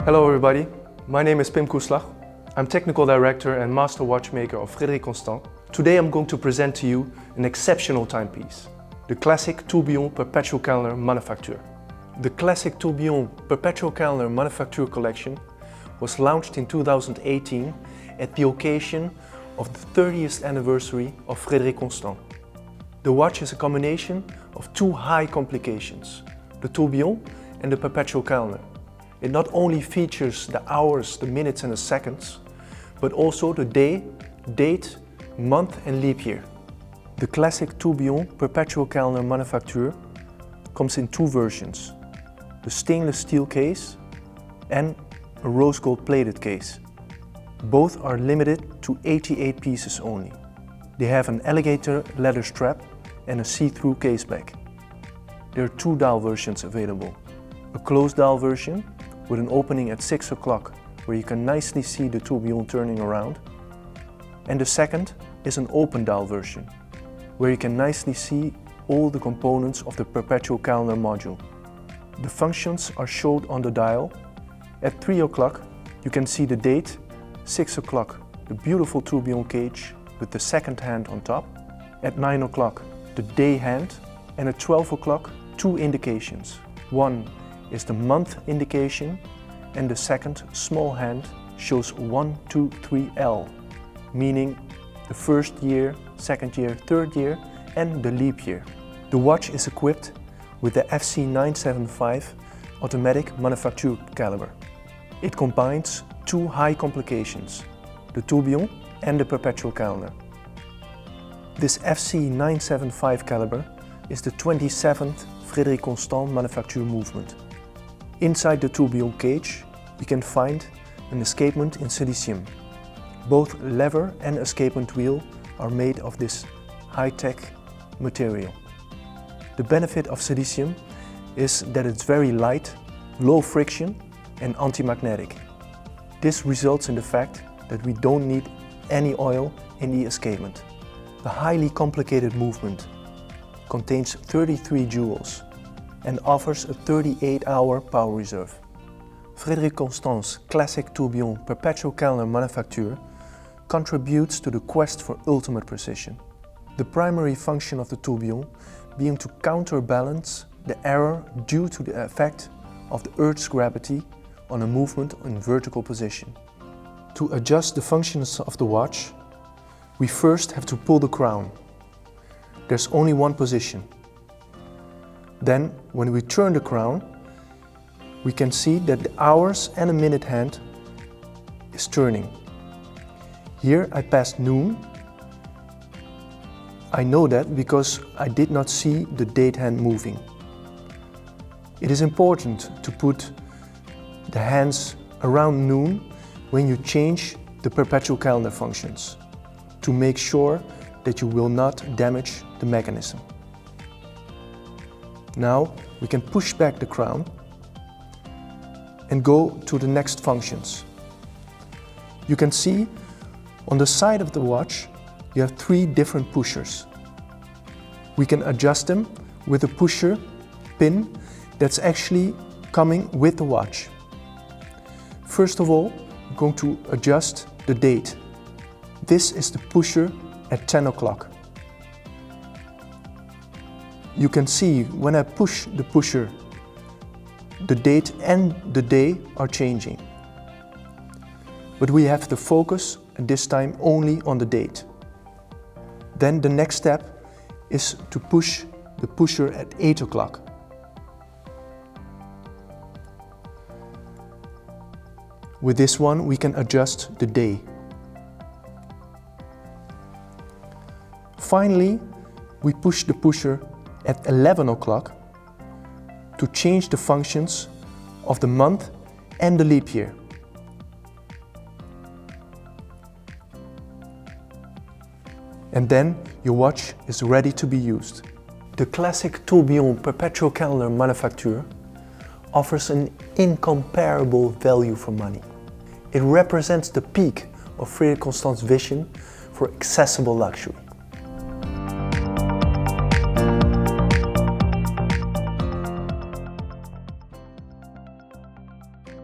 Hello everybody, my name is Pim Koeslag. I'm Technical Director and Master Watchmaker of Frederique. Today I'm going to present to you an exceptional timepiece, the classic Tourbillon Perpetual Calendar Manufacture. The classic Tourbillon Perpetual Calendar Manufacture collection was launched in 2018 at the occasion of the 30th anniversary of Frederique. The watch is a combination of two high complications, the tourbillon and the perpetual calendar. It not only features the hours, the minutes and the seconds, but also the day, date, month and leap year. The classic Tourbillon Perpetual Calendar Manufacture comes in two versions, the stainless steel case and a rose gold plated case. Both are limited to 88 pieces only. They have an alligator leather strap and a see-through case back. There are two dial versions available. A closed dial version with an opening at 6 o'clock where you can nicely see the tourbillon turning around. And the second is an open dial version where you can nicely see all the components of the perpetual calendar module. The functions are shown on the dial. At 3 o'clock you can see the date, 6 o'clock the beautiful tourbillon cage with the second hand on top, at 9 o'clock the day hand, and at 12 o'clock two indications. One is the month indication and the second small hand shows 1, 2, 3 L, meaning the first year, second year, third year and the leap year. The watch is equipped with the FC 975 automatic manufacture caliber. It combines two high complications, the tourbillon and the perpetual calendar. This FC 975 caliber is the 27th Frederique manufacture movement. Inside the tourbillon cage we can find an escapement in silicium. Both lever and escapement wheel are made of this high-tech material. The benefit of silicium is that it's very light, low friction and anti-magnetic. This results in the fact that we don't need any oil in the escapement. The highly complicated movement contains 33 jewels and offers a 38-hour power reserve. Frederique Constant's classic tourbillon Perpetual Calendar Manufacture contributes to the quest for ultimate precision. The primary function of the tourbillon being to counterbalance the error due to the effect of the Earth's gravity on a movement in vertical position. To adjust the functions of the watch, we first have to pull the crown. There's only one position. Then, when we turn the crown, we can see that the hours and a minute hand is turning. Here I passed noon. I know that because I did not see the date hand moving. It is important to put the hands around noon when you change the perpetual calendar functions to make sure that you will not damage the mechanism. Now we can push back the crown and go to the next functions. You can see on the side of the watch you have three different pushers. We can adjust them with a pusher pin that's actually coming with the watch. First of all, I'm going to adjust the date. This is the pusher at 10 o'clock. You can see when I push the pusher, the date and the day are changing. But we have to focus at this time only on the date. Then the next step is to push the pusher at 8 o'clock. With this one we can adjust the day. Finally, we push the pusher at 11 o'clock to change the functions of the month and the leap year. And then your watch is ready to be used. The classic Tourbillon Perpetual Calendar Manufacture offers an incomparable value for money. It represents the peak of Frederique Constant's vision for accessible luxury.